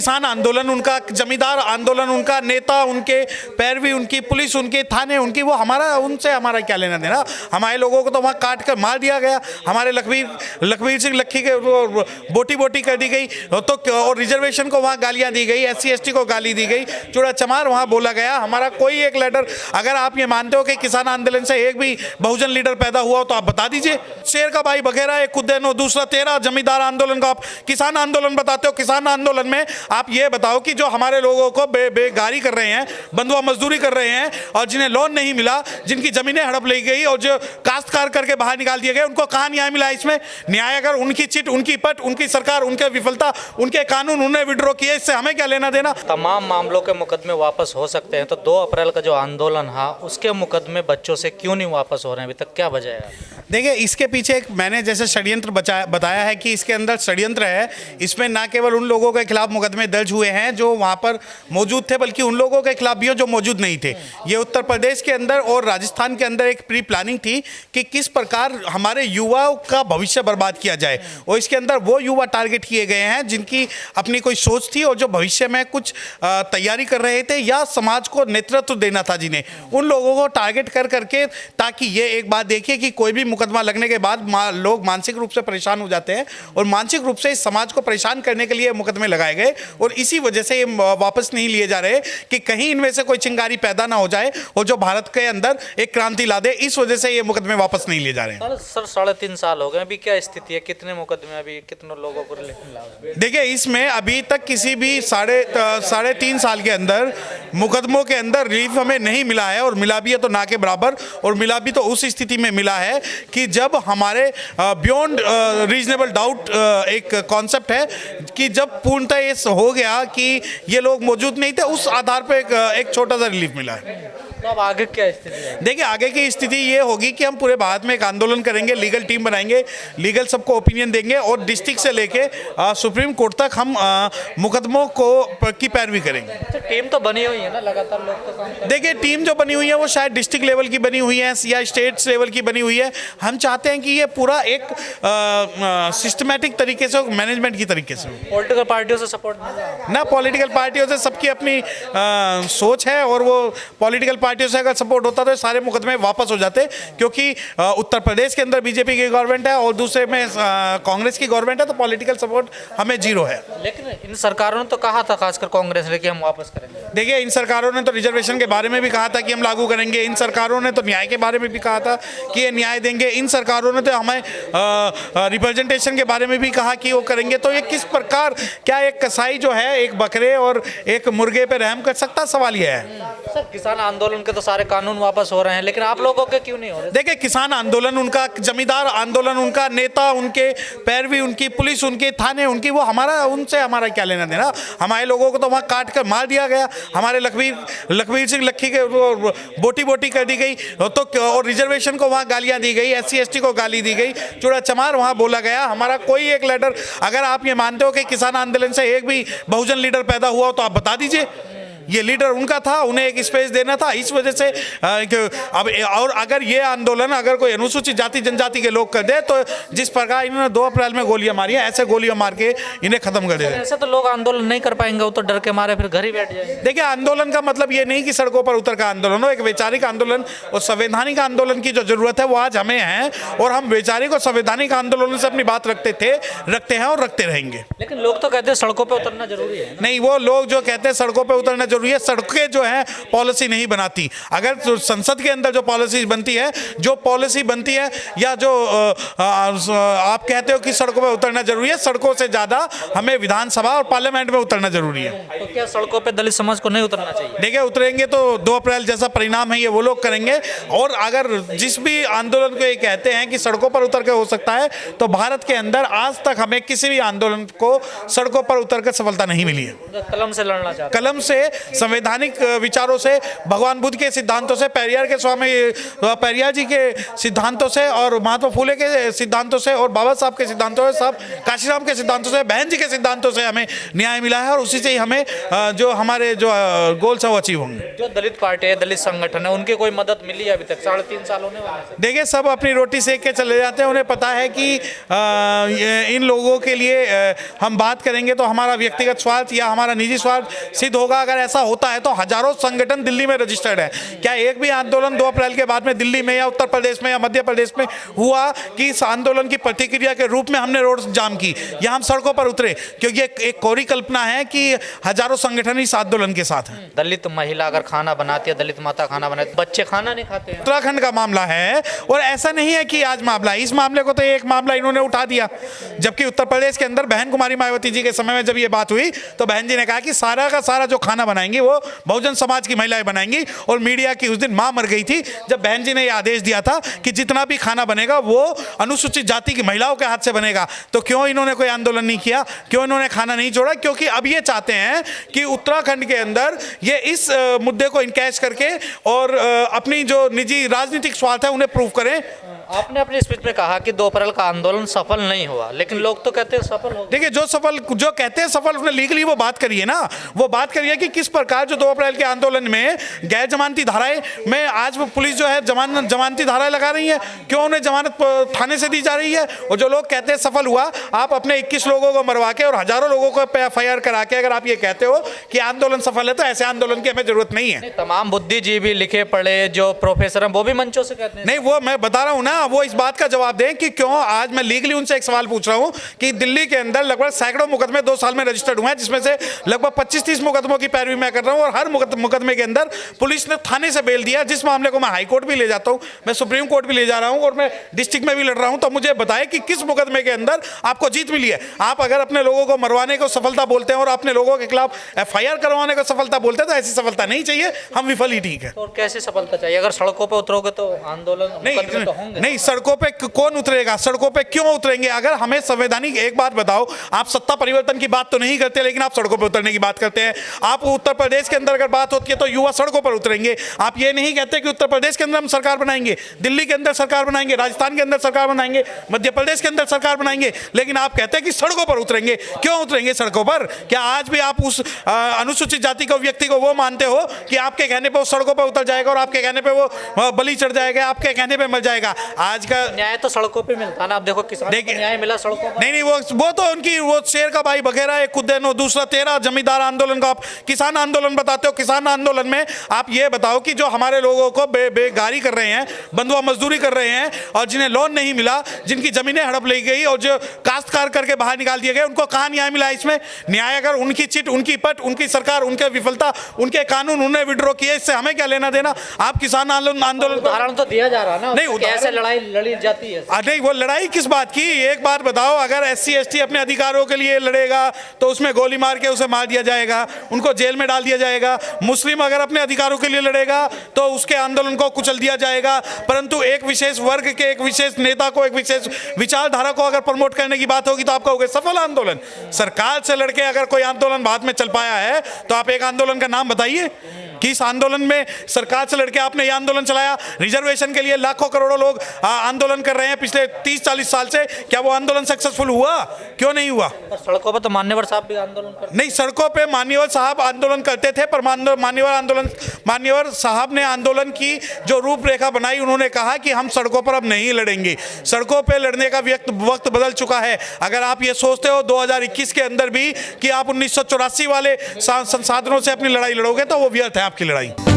किसान आंदोलन उनका, जमींदार आंदोलन उनका, नेता उनके, पैरवी उनकी, पुलिस उनकी, थाने उनकी, वो हमारा, उनसे हमारा क्या लेना देना। हमारे लोगों को तो वहाँ काट कर मार दिया गया, हमारे लखबीर सिंह लक्खी के बोटी बोटी कर दी गई, तो और रिजर्वेशन को वहाँ गालियाँ दी गई, SC ST को गाली दी गई, चूड़ा चमार वहाँ बोला गया। हमारा कोई एक लेटर, अगर आप ये मानते हो कि किसान आंदोलन से एक भी बहुजन लीडर पैदा हुआ हो तो आप बता दीजिए। शेर का भाई बघेरा एक खुदेनो, दूसरा तेरा जमींदार आंदोलन को आप किसान आंदोलन बताते हो। किसान आंदोलन में आप ये बताओ कि जो हमारे लोगों को बेगारी कर रहे हैं, बंधुआ मजदूरी कर रहे हैं, और जिन्हें लोन नहीं मिला, जिनकी जमीनें हड़प ली गई और जो काश्तकार करके बाहर निकाल दिए गए, उनको कहाँ न्याय मिला इसमें? न्याय अगर उनकी चिट, उनकी पट, उनकी सरकार, उनके विफलता, उनके कानून उन्हें विड्रॉ किए, इससे हमें क्या लेना देना। तमाम मामलों के मुकदमे वापस हो सकते हैं, तो 2 अप्रैल का जो आंदोलन है उसके मुकदमे बच्चों से क्यों नहीं वापस हो रहे हैं अभी तक, क्या वजह है? देखिए, इसके पीछे एक मैंने जैसे षड्यंत्र बताया है कि इसके अंदर षड्यंत्र है। इसमें ना केवल उन लोगों के खिलाफ मुकदमे दर्ज हुए हैं जो वहाँ पर मौजूद थे, बल्कि उन लोगों के खिलाफ भी हो जो मौजूद नहीं थे। ये उत्तर प्रदेश के अंदर और राजस्थान के अंदर एक प्री प्लानिंग थी कि किस प्रकार हमारे युवाओं का भविष्य बर्बाद किया जाए, और इसके अंदर वो युवा टारगेट किए गए हैं जिनकी अपनी कोई सोच थी और जो भविष्य में कुछ तैयारी कर रहे थे या समाज को नेतृत्व देना था जिन्हें, उन लोगों को टारगेट कर करके, ताकि ये एक बात देखिए कि कोई भी मुकदमा लगने के बाद लोग मानसिक रूप से परेशान हो जाते हैं, और मानसिक रूप से इस समाज को परेशान करने के लिए मुकदमे लगाए गए, और इसी वजह से ये वापस नहीं लिए जा रहे कि कहीं इनमें से कोई चिंगारी पैदा ना हो जाए और जो भारत के अंदर एक क्रांति ला दे। इस वजह से ये मुकदमे वापस नहीं लिए जा रहे हैं। सर 3.5 साल हो गए, अभी क्या स्थिति है? कितने मुकदमे, अभी कितने लोगों को? देखिए, इसमें अभी तक किसी भी साढ़े तीन साल के अंदर मुकदमों के अंदर रिलीफ हमें नहीं मिला है, और मिला भी है तो ना के बराबर, और मिला भी तो उस स्थिति में मिला है कि जब हमारे बियॉन्ड रीजनेबल डाउट एक कॉन्सेप्ट है कि जब पूर्णतः ये हो गया कि ये लोग मौजूद नहीं थे, उस आधार पर एक छोटा सा रिलीफ मिला है। तो अब आगे क्या स्थिति है? देखिए, आगे की स्थिति ये होगी कि हम पूरे भारत में एक आंदोलन करेंगे, लीगल टीम बनाएंगे, लीगल सबको ओपिनियन देंगे, और डिस्ट्रिक्ट से लेके सुप्रीम कोर्ट तक हम मुकदमों की पैरवी करेंगे। अच्छा, टीम तो बनी हुई है ना, लगातार लोग तो काम। देखिए, टीम जो बनी हुई है वो शायद डिस्ट्रिक्ट लेवल की बनी हुई है या स्टेट लेवल की बनी हुई है। हम चाहते हैं कि ये पूरा एक सिस्टमैटिक तरीके से, मैनेजमेंट की तरीके से। पॉलिटिकल पार्टियों से सपोर्ट ना, पॉलिटिकल पार्टियों से सबकी अपनी सोच है, और वो पॉलिटिकल पार्टियों से अगर सपोर्ट होता तो सारे मुकदमे वापस हो जाते, क्योंकि उत्तर प्रदेश के अंदर बीजेपी की गवर्नमेंट है और दूसरे में कांग्रेस की गवर्नमेंट है, तो पॉलिटिकल सपोर्ट हमें जीरो है। लेकिन इन सरकारों ने तो कहा था, खासकर कांग्रेस ने, कि हम वापस करेंगे। देखिए, इन सरकारों ने तो रिजर्वेशन के बारे में भी कहा था कि हम लागू करेंगे, इन सरकारों ने तो न्याय के बारे में भी कहा था कि ये न्याय देंगे, इन सरकारों ने तो हमें रिप्रेजेंटेशन के बारे में भी कहा कि वो करेंगे। तो ये किस प्रकार, क्या एक कसाई जो है एक बकरे और एक मुर्गे पे रहम कर सकता? सवाल ये है। सर, किसान आंदोलन के तो सारे कानून वापस हो रहे हैं, लेकिन आप लोगों के क्यों नहीं हो रहे? देखिए, किसान आंदोलन उनका, जमींदार आंदोलन उनका, नेता उनके, पैरवी उनकी, पुलिस उनकी, थाने उनकी, वो हमारा, उनसे हमारा क्या लेना देना। हमारे लोगों को तो वहाँ काट कर मार दिया गया, हमारे लखबीर सिंह लक्खी के बोटी बोटी कर दी गई, तो और रिजर्वेशन को वहाँ गालियाँ दी गई, SC ST को गाली दी गई, चूड़ा चमार वहाँ बोला गया। हमारा कोई एक लेटर, अगर आप ये मानते हो कि किसान आंदोलन से एक भी बहुजन लीडर पैदा हुआ हो तो आप बता दीजिए। ये लीडर उनका था, उन्हें एक स्पेस देना था, इस वजह से अब और अगर ये आंदोलन अगर कोई अनुसूचित जाति जनजाति के लोग कर दे, तो जिस प्रकार इन्होंने 2 अप्रैल में गोलियां मारी हैं, ऐसे गोलियां मार के इन्हें खत्म कर दे। ऐसे तो लोग आंदोलन नहीं कर पाएंगे, वो तो डर के मारे फिर घर ही बैठ जाएंगे। देखिए, आंदोलन का मतलब ये नहीं कि सड़कों पर उतर का आंदोलन हो, एक वैचारिक आंदोलन और संवैधानिक आंदोलन की जो जरूरत है वो आज हमें है, और हम वैचारिक और संवैधानिक आंदोलन से अपनी बात रखते हैं और रखते रहेंगे। लेकिन लोग तो कहते हैं सड़कों पर उतरना जरूरी है। नहीं, वो लोग जो कहते हैं सड़कों पर उतरना जरूरी है, सड़कें जो है पॉलिसी नहीं बनाती। अगर संसद के अंदर जो पॉलिसी बनती है या जो आप कहते हो कि सड़कों पर उतरना जरूरी है, सड़कों से ज्यादा हमें विधानसभा और पार्लियामेंट में उतरना जरूरी है। तो क्या सड़कों पे दलित समाज को नहीं उतरना चाहिए? देखिए, उतरेंगे तो 2 अप्रैल जैसा परिणाम है ये वो लोग करेंगे, और अगर जिस भी आंदोलन को ये कहते हैं कि सड़कों पर उतर के हो सकता है, तो भारत के अंदर आज तक हमें किसी भी आंदोलन को सड़कों पर उतर कर सफलता नहीं मिली है। कलम से लड़ना चाहते हैं। कलम से संवैधानिक विचारों से, भगवान बुद्ध के सिद्धांतों से, पेरियार जी के सिद्धांतों से और महात्मा फुले के सिद्धांतों से और बाबा साहब के सिद्धांतों से, सब काशीराम के सिद्धांतों से, बहन जी के सिद्धांतों से हमें न्याय मिला है और उसी से ही हमें जो हमारे जो गोल्स है वो अचीव होंगे। जो दलित पार्टी है, दलित संगठन है, उनकी कोई मदद मिली है अभी तक? 3.5 साल होने वाले हैं। देखिए, सब अपनी रोटी सेक के चले जाते हैं। उन्हें पता है कि इन लोगों के लिए हम बात करेंगे तो हमारा व्यक्तिगत स्वार्थ या हमारा निजी स्वार्थ सिद्ध होगा। अगर ऐसा होता है तो हजारों संगठन दिल्ली में रजिस्टर्ड है। क्या एक भी आंदोलन 2 अप्रैल के बाद में दिल्ली में या उत्तर प्रदेश में या मध्य प्रदेश में हुआ कि इस आंदोलन की प्रतिक्रिया के रूप में हमने रोड जाम की या हम सड़कों पर उतरे? क्योंकि एक कोरी कल्पना है कि हजारों संगठन इस आंदोलन के साथ हैं। दलित महिला अगर खाना बनाती है, दलित माता खाना बनाती है, बच्चे खाना नहीं खाते हैं। उत्तराखंड का मामला है और ऐसा नहीं है कि आज मामला, इस मामले को तो एक मामला इन्होंने उठा दिया, जबकि उत्तर प्रदेश के अंदर बहन कुमारी मायावती जी के समय में जब ये बात हुई तो बहन जी ने कहा कि सारा का सारा जो खाना बनाएंगी वो बहुजन समाज की महिलाएं बनाएंगी। और मीडिया की उस दिन मां मर गई थी जब बहन जी ने यह आदेश दिया था कि जितना भी खाना बनेगा वो अनुसूचित जाति की महिलाओं के हाथ से बनेगा। तो क्यों इन्होंने कोई आंदोलन नहीं किया? क्यों इन्होंने खाना नहीं जोड़ा? क्योंकि अब ये चाहते हैं कि उत्तराखंड के अंदर ये इस मुद्दे को इनकैश करके और अपनी जो निजी राजनीतिक स्वार्थ है उन्हें प्रूव करें। आपने अपनी स्पीच में कहा कि 2 अप्रैल का आंदोलन सफल नहीं हुआ, लेकिन लोग तो कहते हैं सफल हो। देखिए, जो कहते हैं सफल, उसने लीगली वो बात करी है ना, वो बात करी है कि किस प्रकार जो 2 अप्रैल के आंदोलन में गैर जमानती धाराएं में आज वो पुलिस जो है जमानती धाराएं लगा रही है, क्यों उन्हें जमानत थाने से दी जा रही है। और जो लोग कहते हैं सफल हुआ, आप अपने 21 लोगों को मरवा के और हजारों लोगों को FIR करा के अगर आप ये कहते हो कि आंदोलन सफल है तो ऐसे आंदोलन की हमें जरूरत नहीं है। तमाम बुद्धिजीवी लिखे पढ़े जो प्रोफेसर हैं वो भी मंचों से कहते हैं। नहीं, वो मैं बता रहा हूं ना, वो इस बात का जवाब दें कि क्यों आज मैं लीगली उनसे एक सवाल पूछ रहा हूं कि दिल्ली के अंदर लगभग सैकड़ों मुकदमे 2 साल में रजिस्टर्ड हुए हैं, जिसमें से लगभग 25-30 मुकदमों की पैरवी मैं कर रहा हूं और हर मुकदमे के अंदर पुलिस ने थाने से बेल दिया। जिस मामले को मैं हाई कोर्ट भी ले जाता हूं, मैं सुप्रीम कोर्ट भी ले जा रहा हूं और मैं डिस्ट्रिक्ट में भी लड़ रहा हूं, तो मुझे बताएं कि किस मुकदमे के अंदर आपको जीत मिली है। आप अगर अपने लोगों को मरवाने को सफलता बोलते हैं और अपने लोगों के खिलाफ FIR करवाने को सफलता बोलते हैं तो ऐसी सफलता नहीं चाहिए, हम विफल ही ठीक है। तो कैसे सफलता चाहिए? अगर सड़कों पर उतरोगे तो आंदोलन नहीं, सड़कों पे कौन उतरेगा? सड़कों पे क्यों उतरेंगे? अगर हमें संवैधानिक, एक बात बताओ, आप सत्ता परिवर्तन की बात तो नहीं करते लेकिन आप सड़कों पर उतरने की बात करते हैं। आप उत्तर प्रदेश के अंदर अगर बात होती है तो युवा सड़कों पर उतरेंगे। आप ये नहीं कहते कि उत्तर प्रदेश के अंदर हम सरकार बनाएंगे, दिल्ली के अंदर सरकार बनाएंगे, राजस्थान के अंदर सरकार बनाएंगे, मध्य प्रदेश के अंदर सरकार बनाएंगे, लेकिन आप कहते हैं कि सड़कों पर उतरेंगे। क्यों उतरेंगे सड़कों पर? क्या आज भी आप उस अनुसूचित जाति को, व्यक्ति को वो मानते हो कि आपके कहने पर वो सड़कों पर उतर जाएगा और आपके कहने पर वो बलि चढ़ जाएगा, आपके कहने पर मर जाएगा? आज का न्याय तो सड़कों पे मिलता ना। आप देखो किसान को न्याय मिला सड़कों पर। नहीं, वो तो उनकी, वो शेर का भाई बघेरा एक खुद है, दूसरा तेरा जमींदार आंदोलन को आप किसान आंदोलन बताते हो। किसान आंदोलन में आप ये बताओ कि जो हमारे लोगों को बेगारी कर रहे हैं, बंधुआ मजदूरी कर रहे हैं और जिन्हें लोन नहीं मिला, जिनकी जमीनें हड़प ली गई और जो काश्तकार करके बाहर निकाल दिए गए, उनको कहाँ न्याय मिला? इसमें न्याय अगर उनकी चिट, उनकी पट, उनकी सरकार, उनके विफलता, उनके कानून उन्हें विड्रॉ किए, इससे हमें क्या लेना देना? आप किसान आंदोलन उदाहरण तो दिया जा रहा है ना, नहीं, कैसे लड़ाई लड़ी जाती है। नहीं, वो लड़ाई किस बात की? एक बात बताओ, अगर SC ST अपने अधिकारों के लिए लड़ेगा तो उसमें गोली मार के उसे मार दिया जाएगा, उनको जेल में डाल दिया जाएगा। मुस्लिम अगर अपने अधिकारों के लिए लड़ेगा तो उसके आंदोलन को कुचल दिया जाएगा। परंतु एक विशेष वर्ग के, एक विशेष नेता को, एक विशेष विचारधारा को अगर प्रमोट करने की बात होगी तो आप कहोगे सफल आंदोलन। सरकार से लड़के अगर कोई आंदोलन बाद में चल पाया है तो आप एक आंदोलन का नाम बताइए कि इस आंदोलन में सरकार से लड़के आपने ये आंदोलन चलाया। रिजर्वेशन के लिए लाखों करोड़ों लोग आंदोलन कर रहे हैं पिछले 30-40 साल से, क्या वो आंदोलन सक्सेसफुल हुआ? क्यों नहीं हुआ? सड़कों पर तो मान्यवर साहब भी आंदोलन करते नहीं, सड़कों पे मान्यवर साहब आंदोलन करते थे, पर मान्यवर साहब ने आंदोलन की जो रूपरेखा बनाई, उन्होंने कहा कि हम सड़कों पर अब नहीं लड़ेंगे, सड़कों पे लड़ने का वक्त बदल चुका है। अगर आप ये सोचते हो 2021 के अंदर भी कि आप 1984 वाले संसाधनों से अपनी लड़ाई लड़ोगे तो वो व्यर्थ है आपकी लड़ाई।